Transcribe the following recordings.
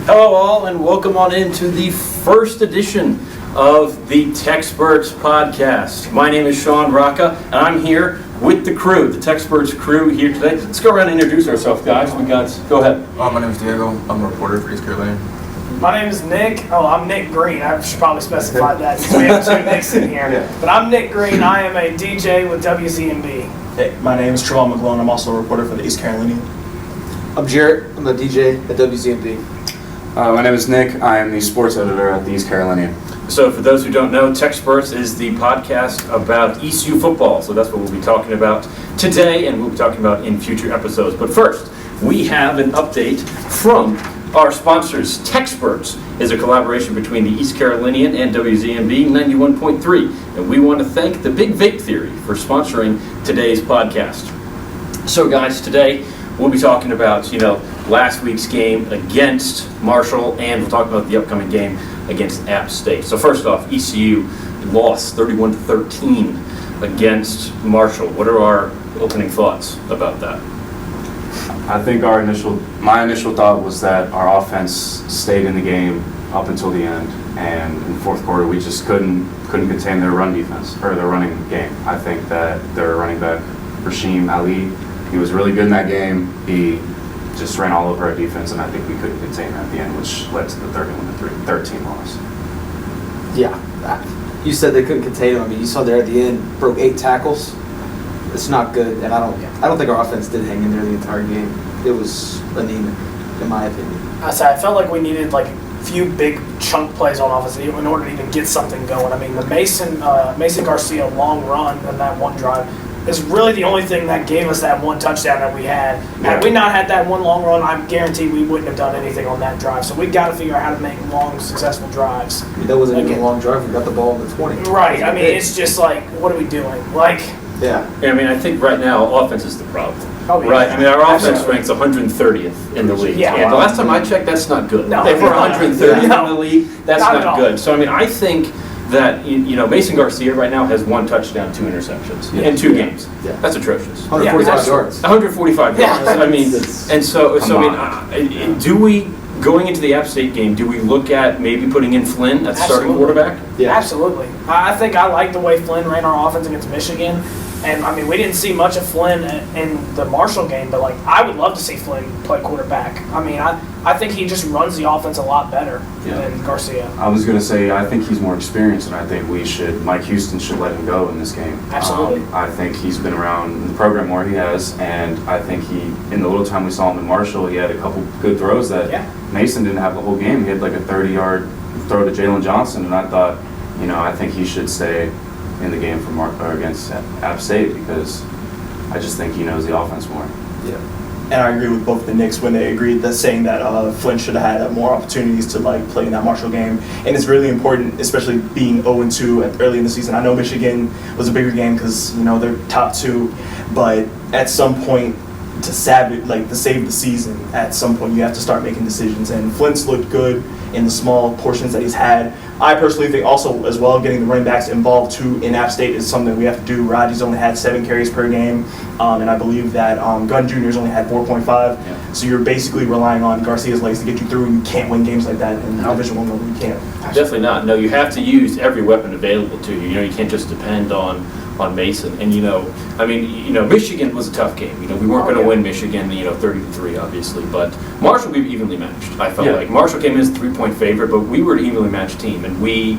Hello all, and welcome on into the first edition of the TECspertZ podcast. My name is Sean Rocca, and I'm here with the crew, the TECspertZ crew here today. Let's go around and introduce ourselves, guys. Go ahead. My name is Diego. I'm a reporter for East Carolinian. My name is Nick. I'm Nick Green. I should probably specify that because we have two Nicks in here. Yeah. But I'm Nick Green. I am a DJ with WZMB. Hey, my name is Trevon McGlone. I'm also a reporter for the East Carolinian. I'm Jarrett. I'm a DJ at WZMB. My name is Nick. I am the sports editor at the East Carolinian. So for those who don't know, TECspertZ is the podcast about ECU football. So that's what we'll be talking about today, and we'll be talking about in future episodes. But first, we have an update from our sponsors. TECspertZ is a collaboration between the East Carolinian and WZMB 91.3. And we want to thank the Big Vape Theory for sponsoring today's podcast. So guys, today we'll be talking about, last week's game against Marshall, and we'll talk about the upcoming game against App State. So first off, ECU lost 31-13 against Marshall. What are our opening thoughts about that? I think my initial thought was that our offense stayed in the game up until the end, and in the fourth quarter we just couldn't contain their run defense or their running game. I think that their running back Rasheem Ali, he was really good in that game. He just ran all over our defense, and I think we couldn't contain him at the end, which led to the 31-13 loss. Yeah, you said they couldn't contain him. I mean, you saw there at the end, broke 8 tackles. It's not good, and I don't think our offense did hang in there the entire game. It was anemic, in my opinion. I felt like we needed like a few big chunk plays on offense in order to even get something going. I mean, the Mason Garcia long run on that one drive is really the only thing that gave us that one touchdown that we had. Had we not had that one long run, I'm guaranteed we wouldn't have done anything on that drive. So we got to figure out how to make long, successful drives. I mean, that wasn't even a long drive. We got the ball in the 20. Right. I mean, it's just like, what are we doing? Yeah, I mean, I think right now offense is the problem. Oh, yeah. Right. I mean, our offense ranks 130th in the league. Yeah. And the last time I checked, that's not good. No. If we're 130th No. in the league, that's Not at not all. good. So I mean, I think that Mason Garcia right now has 1 touchdown, 2 interceptions in 2 games. Yeah. That's atrocious. 145 yards. 145 Yeah. yards. I mean, and so I mean, do we, going into the App State game, do we look at maybe putting in Flynn at starting quarterback? Yeah. Absolutely. I think I like the way Flynn ran our offense against Michigan. And, I mean, we didn't see much of Flynn in the Marshall game, but, I would love to see Flynn play quarterback. I mean, I think he just runs the offense a lot better than Garcia. I was going to say, I think he's more experienced, and I think Mike Houston should let him go in this game. Absolutely. I think he's been around the program more, he has, and I think in the little time we saw him in Marshall, he had a couple good throws that Mason didn't have the whole game. He had like a 30-yard throw to Jalen Johnson, and I thought, I think he should stay in the game against App State, because I just think he knows the offense more. Yeah. And I agree with both the Knicks when they agreed that saying that Flynn should have had more opportunities to play in that Marshall game. And it's really important, especially being 0-2 early in the season. I know Michigan was a bigger game because they're top 2, but at some point to save the season, at some point you have to start making decisions. And Flynn's looked good in the small portions that he's had. I personally think also as well getting the running backs involved too in App State is something we have to do. Raji's only had 7 carries per game, and I believe that Gunn Jr.'s only had 4.5. Yeah. So you're basically relying on Garcia's legs to get you through, and you can't win games like that in Division I level. You can't. Definitely not. No, you have to use every weapon available to you. You can't just depend on Mason. And Michigan was a tough game. We weren't going to win Michigan, 30-3, obviously. But Marshall, we were evenly matched. I felt like Marshall came in as a 3-point favorite, but we were an evenly matched team, and we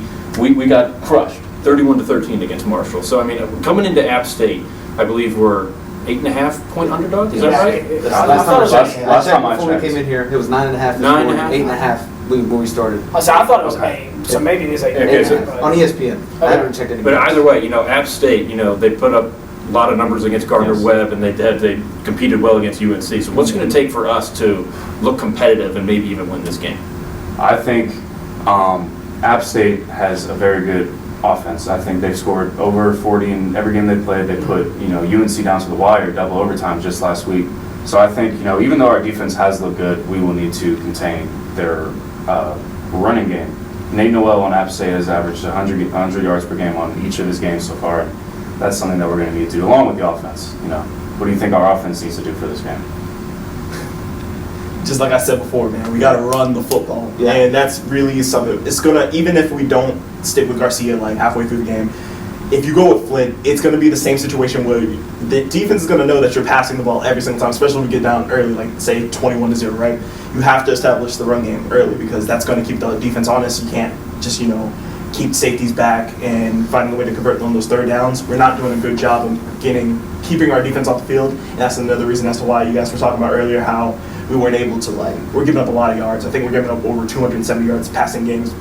got crushed, 31-13 against Marshall. So coming into App State, I believe we're 8.5-point underdogs. Is that right? Last time I before we checked, came in here, it was 9.5. 9.5? 8.5 when we started. I thought it was 8, so maybe it is 8. Okay, so- On ESPN. I haven't checked any. But either way, App State, they put up a lot of numbers against Gardner-Webb, and they competed well against UNC. So what's it going to take for us to look competitive and maybe even win this game? I think App State has a very good offense. I think they've scored over 40 in every game they played. They put UNC down to the wire, double overtime just last week. So I think even though our defense has looked good, we will need to contain their running game. Nate Noel on App State has averaged 100 yards per game on each of his games so far. That's something that we're going to need to do, along with the offense. What do you think our offense needs to do for this game? just like I said before, man, we got to run the football. Yeah. And that's really something. It's going to, even if we don't stick with Garcia like halfway through the game, if you go with Flint, it's going to be the same situation where the defense is going to know that you're passing the ball every single time, especially when we get down early, like say 21-0, right? You have to establish the run game early because that's going to keep the defense honest. You can't just, keep safeties back and finding a way to convert on those third downs. We're not doing a good job of keeping our defense off the field. And that's another reason as to why you guys were talking about earlier how we weren't able to, we're giving up a lot of yards. I think we're giving up over 270 yards passing games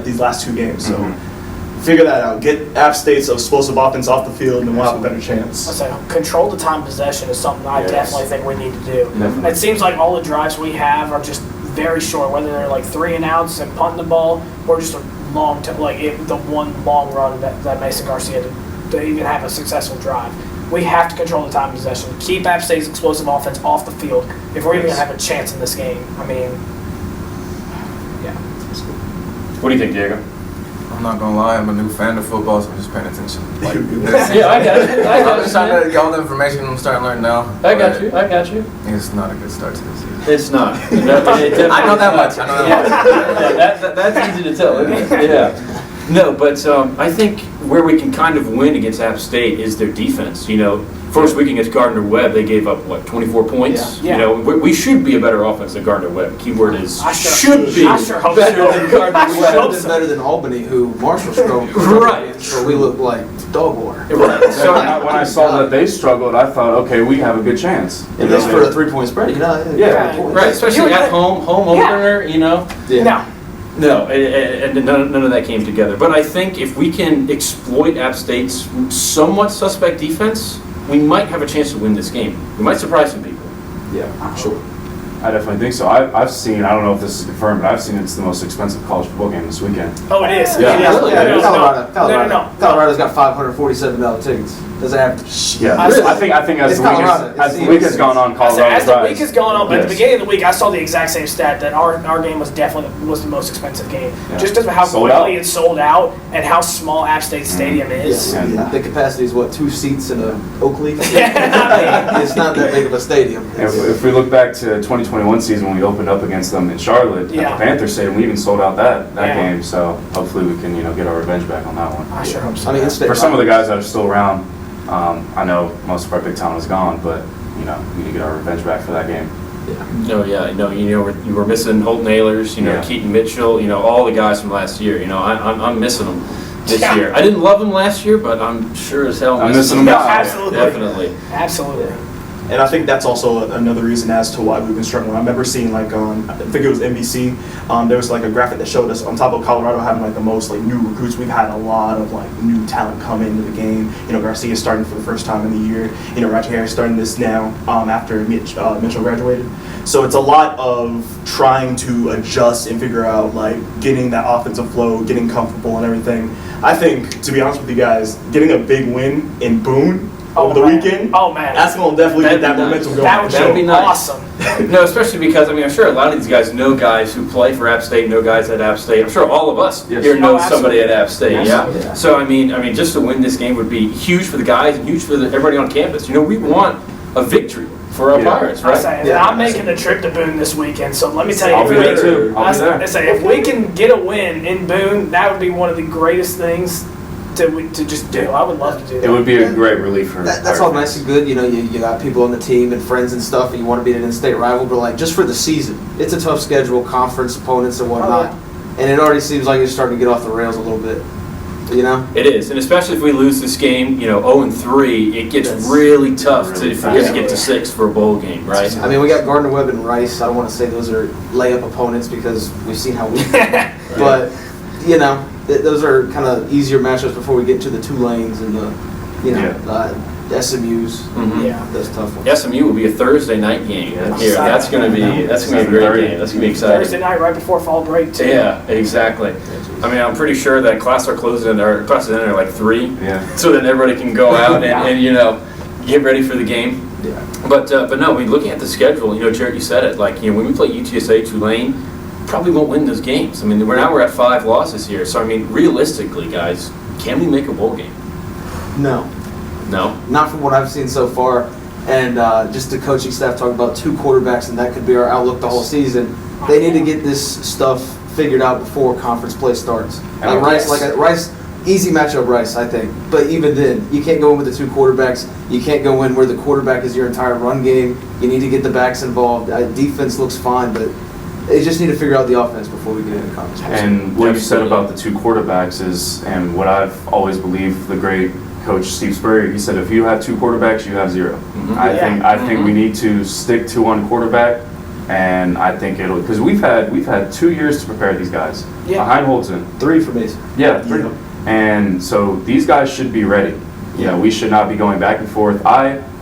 these last 2 games. So figure that out. Get App State's explosive offense off the field and we'll have a better chance. I say control the time possession is something I definitely think we need to do. Definitely. It seems like all the drives we have are just very short, whether they're like 3 and outs and punting the ball or just a long the one long run that Mason Garcia did to even have a successful drive. We have to control the time of possession. Keep App State's explosive offense off the field if we're even going to have a chance in this game. I mean, yeah. What do you think, Diego? I'm not gonna lie, I'm a new fan of football, so I'm just paying attention. Yeah, I got it. I'm just trying to get all the information I'm starting to learn now. I got you. It's not a good start to the season. It's not. I know that much. That's easy to tell, isn't it? Yeah. No, but I think where we can kind of win against App State is their defense. First week against Gardner-Webb, they gave up, 24 points? Yeah. We should be a better offense than Gardner-Webb. Keyword is should be better than Gardner-Webb. Been better than Albany, who Marshall struggled. Right. So we look like dog water. Right. So when I saw that they struggled, I thought, okay, we have a good chance. And that's for a 3-point spread, Yeah. Right, especially at home opener, Yeah. No, and none of that came together. But I think if we can exploit App State's somewhat suspect defense, we might have a chance to win this game. We might surprise some people. Yeah, sure. I definitely think so. I've seen, I don't know if this is confirmed, but I've seen it's the most expensive college football game this weekend. Oh, it is. Yeah. It is. Really? No. Colorado's got $547 tickets. That's average. Yeah, I think as It's the week Colorado. as the week has gone on, Colorado's As the rise. week has gone on, but at the Yes. beginning of the week, I saw the exact same stat that our game was definitely the most expensive game, Yeah. just because of how Sold quickly out. it sold out and how small App State Stadium is. Yeah. The capacity is 2 seats in a Oak Leaf? Yeah. It's not that big of a stadium. If we look back to 2021 season when we opened up against them in Charlotte Yeah. at the Panther Stadium, we even sold out that Yeah. game. So hopefully we can get our revenge back on that one. I sure hope so. I mean, it's For some of the guys that are still around, I know most of our big talent is gone, but we need to get our revenge back for that game. No, you were missing Holton Ahlers, Yeah. Keaton Mitchell, all the guys from last year. I'm missing them this Yeah. year. I didn't love them last year, but I'm sure as hell I'm missing missing them them now. now. Absolutely. Definitely. Absolutely. And I think that's also another reason as to why we've been struggling. I remember seeing I think it was NBC, there was a graphic that showed us on top of Colorado having the most new recruits, we've had a lot of new talent come into the game. Garcia starting for the first time in the year. Roger Harris starting this now after Mitchell graduated. So it's a lot of trying to adjust and figure out getting that offensive flow, getting comfortable and everything. I think, to be honest with you guys, getting a big win in Boone over the weekend. Oh, man. That's going to definitely get that That'd be momentum going. That would That would be nice. awesome. No, especially because, I'm sure a lot of these guys know guys who play for App State, know guys at App State. I'm sure all of us Yes. here know Oh, somebody at absolutely. App State, Absolutely. yeah? So, I mean, just to win this game would be huge for the guys and huge for everybody on campus. We want a victory for our Pirates, I right? say, Yeah. I'm making the trip to Boone this weekend, so let me tell you. I'll be there too. I'll be there. I say, if we can get a win in Boone, that would be one of the greatest things to just do. I would love to do that. It would be a great relief for That's all nice and good. You got people on the team and friends and stuff, and you want to beat an in-state rival, but just for the season, it's a tough schedule, conference opponents and whatnot, and it already seems like it's starting to get off the rails a little bit. It is, and especially if we lose this game, 0-3, it gets really tough to get to 6 for a bowl game, right? I mean, we got Gardner-Webb and Rice. I don't want to say those are layup opponents because we've seen how we but, those are kind of easier matchups before we get to the Tulanes and the, SMUs. Mhm. Yeah. Those tough ones. SMU will be a Thursday night game Yeah. here. That's going to be a great game. That's going to be exciting. Thursday night right before fall break, too. Yeah, exactly. I mean, I'm pretty sure that classes are closing. Our classes end at 3, Yeah. so then everybody can go out and get ready for the game. Yeah. But no, looking at the schedule, Jarrett, you said it. When we play UTSA, Tulane, probably won't win those games. I mean, we're at 5 losses here. So I mean, realistically, guys, can we make a bowl game? No. No. Not from what I've seen so far. And just the coaching staff talking about 2 quarterbacks, and that could be our outlook the whole season. They need to get this stuff figured out before conference play starts. Like Rice, easy matchup Rice, I think. But even then, you can't go in with the 2 quarterbacks. You can't go in where the quarterback is your entire run game. You need to get the backs involved. Defense looks fine, but they just need to figure out the offense before we get into conference play. And what you said about the 2 quarterbacks is, and what I've always believed, the great coach Steve Spurrier, he said, if you have 2 quarterbacks, you have 0. I think we need to stick to one quarterback, and I think it'll, because we've had 2 years to prepare these guys. Yeah. Behind Holton. 3 for Mason. Yeah, 3. And so these guys should be ready. You know, we should not be going back and forth.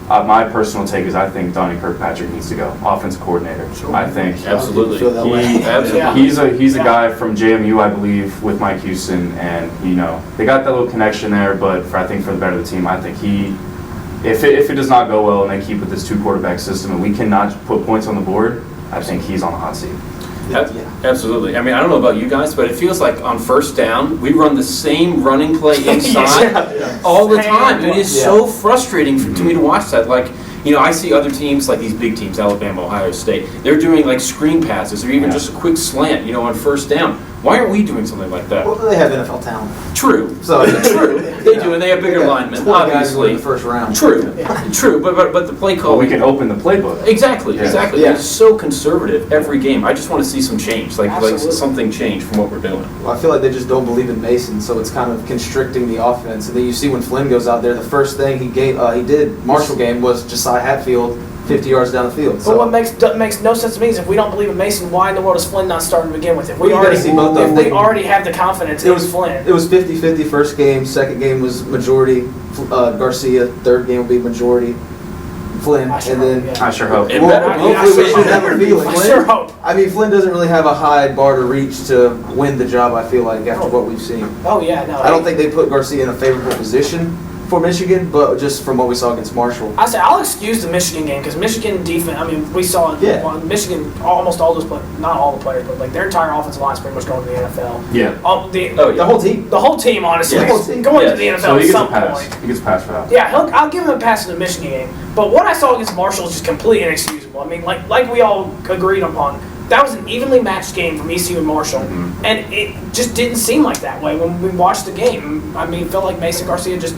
My personal take is I think Donnie Kirkpatrick needs to go, offensive coordinator. Sure. I think Absolutely. Feel that way. Absolutely. he's a guy from JMU, I believe, with Mike Houston, and they got that little connection there. But I think for the better of the team, I think if it does not go well and they keep with this 2 quarterback system and we cannot put points on the board, I think he's on the hot seat. Absolutely. I mean, I don't know about you guys, but it feels like on first down, we run the same running play inside all the time. It is so frustrating to me to watch that. Like, I see other teams, like these big teams, Alabama, Ohio State, they're doing like screen passes or even just a quick slant, on first down. Why aren't we doing something like that? Well, they have NFL talent. True. So True. They do, and they have bigger linemen, obviously. In the first round. True. True. But the play call. Well, we can open the playbook. Exactly. Yeah. It's so conservative every game. I just want to see some change, like something change from what we're doing. Well, I feel like they just don't believe in Mason, so it's kind of constricting the offense. And then you see when Flynn goes out there, the first thing he did Marshall game was Josiah Hatfield 50 yards down the field. But what makes no sense to me is if we don't believe in Mason, why in the world is Flynn not starting to begin with? If we already have the confidence in Flynn. It was 50-50 first game. Second game was majority Garcia. Third game will be majority Flynn. I sure hope. Hopefully we should have a feeling. I sure hope. I mean, Flynn doesn't really have a high bar to reach to win the job, I feel like, after what we've seen. Oh, yeah. No. I don't think they put Garcia in a favorable position for Michigan, but just from what we saw against Marshall. I say I'll excuse the Michigan game because Michigan defense. I mean, we saw Michigan almost all those players, not all the players, but like their entire offensive line is pretty much going to the NFL. Yeah. The whole team. The whole team, honestly, The whole team. going to the NFL So he at gets some a pass. point. He gets a pass for that. Yeah, I'll give him a pass in the Michigan game. But what I saw against Marshall is just completely inexcusable. I mean, like we all agreed upon, that was an evenly matched game from ECU and Marshall, and it just didn't seem like that way when we watched the game. I mean, it felt like Mason Garcia just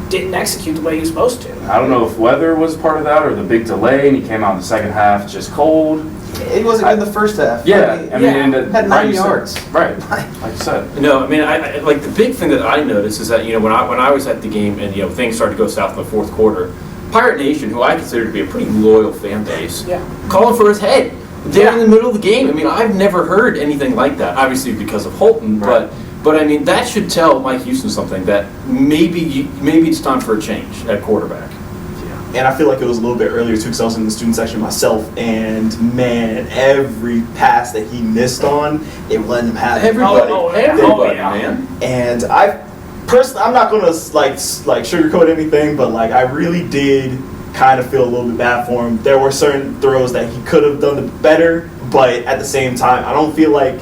didn't execute the way he was supposed to. I don't know if weather was part of that or the big delay, and he came out in the second half just cold. It wasn't good in the first half. Had 9 yards. Right, like you said. No, I mean, I like the big thing that I noticed is that when I was at the game and things started to go south in the fourth quarter, Pirate Nation, who I consider to be a pretty loyal fan base, calling for his head there in the middle of the game. I mean, I've never heard anything like that. Obviously because of Holton, but I mean that should tell Mike Houston something that maybe it's time for a change at quarterback. And I feel like it was a little bit earlier too, because I was in the student section myself, and man, every pass that he missed on, they were letting him have it. Everybody, man. And I'm not gonna like sugarcoat anything, but like I really did kind of feel a little bit bad for him. There were certain throws that he could have done better, but at the same time, I don't feel like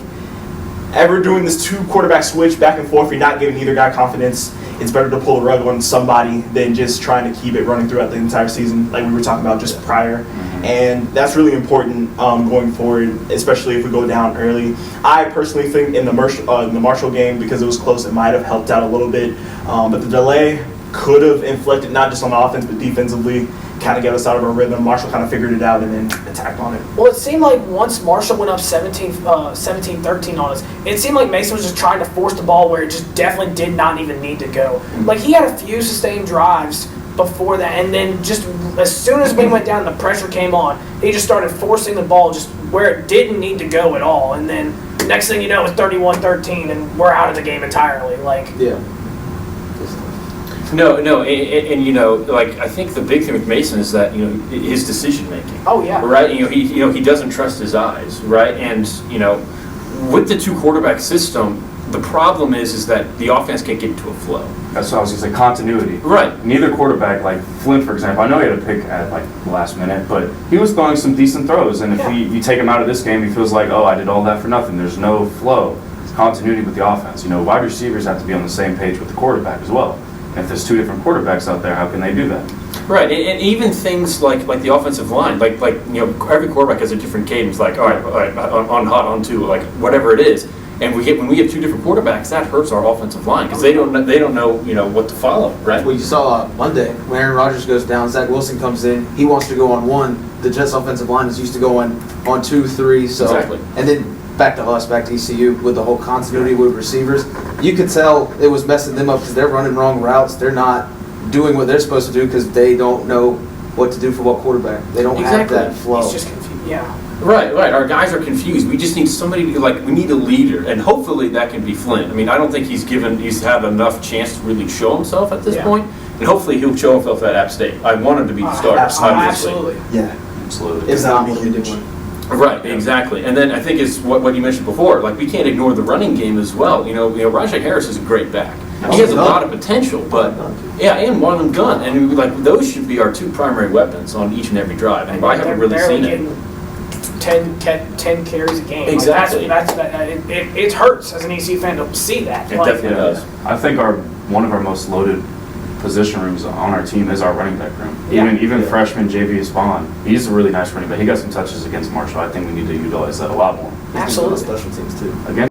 ever doing this 2 quarterback switch back and forth. You're not giving either guy confidence. It's better to pull the rug on somebody than just trying to keep it running throughout the entire season, like we were talking about just prior. And that's really important going forward, especially if we go down early. I personally think in the Marshall game, because it was close, it might have helped out a little bit. But the delay could have inflected not just on the offense, but defensively, kind of get us out of our rhythm. Marshall kind of figured it out and then attacked on it. Well, it seemed like once Marshall went up 17-13 on us, it seemed like Mason was just trying to force the ball where it just definitely did not even need to go. Like, he had a few sustained drives before that, and then just as soon as we went down and the pressure came on, he just started forcing the ball just where it didn't need to go at all. And then next thing you know, it's 31-13, and we're out of the game entirely. No, and like I think the big thing with Mason is that his decision making. Oh yeah. Right. He doesn't trust his eyes. Right. And with the 2 quarterback system, the problem is that the offense can't get into a flow. That's what I was going to say, continuity. Right. Neither quarterback, like Flynn, for example, I know he had a pick at like the last minute, but he was throwing some decent throws. And if you take him out of this game, he feels like, oh, I did all that for nothing. There's no flow. It's continuity with the offense. Wide receivers have to be on the same page with the quarterback as well. And if there's 2 different quarterbacks out there, how can they do that? Right, and even things like the offensive line, like every quarterback has a different cadence. Like, all right, on hot, on two, like whatever it is. And when we have two different quarterbacks, that hurts our offensive line because they don't know what to follow, right? Well, you saw Monday when Aaron Rodgers goes down, Zach Wilson comes in. He wants to go on one. The Jets' offensive line is used to going on 2, 3. So, Exactly. And then back to ECU with the whole continuity with receivers. You could tell it was messing them up because they're running wrong routes. They're not doing what they're supposed to do because they don't know what to do for what quarterback. They don't have that flow. He's just confused. Yeah. Right. Our guys are confused. We just need somebody to we need a leader, and hopefully that can be Flynn. I mean, I don't think he's had enough chance to really show himself at this point, and hopefully he'll show himself at App State. I want him to be the starter. Absolutely. Yeah. Absolutely. It's not what we did one. Right, exactly. And then I think is what you mentioned before. Like, we can't ignore the running game as well. Rajai Harris is a great back. He has a lot of potential, but and Marlon Gunn, and those should be our two primary weapons on each and every drive. And I haven't really seen it. 10 carries a game. Exactly. It hurts as an ECU fan to see that. It definitely does. I think one of our most loaded position rooms on our team is our running back room. Yeah. Even freshman JV Spawn, he's a really nice running back. He got some touches against Marshall. I think we need to utilize that a lot more. Absolutely. Special teams too. Against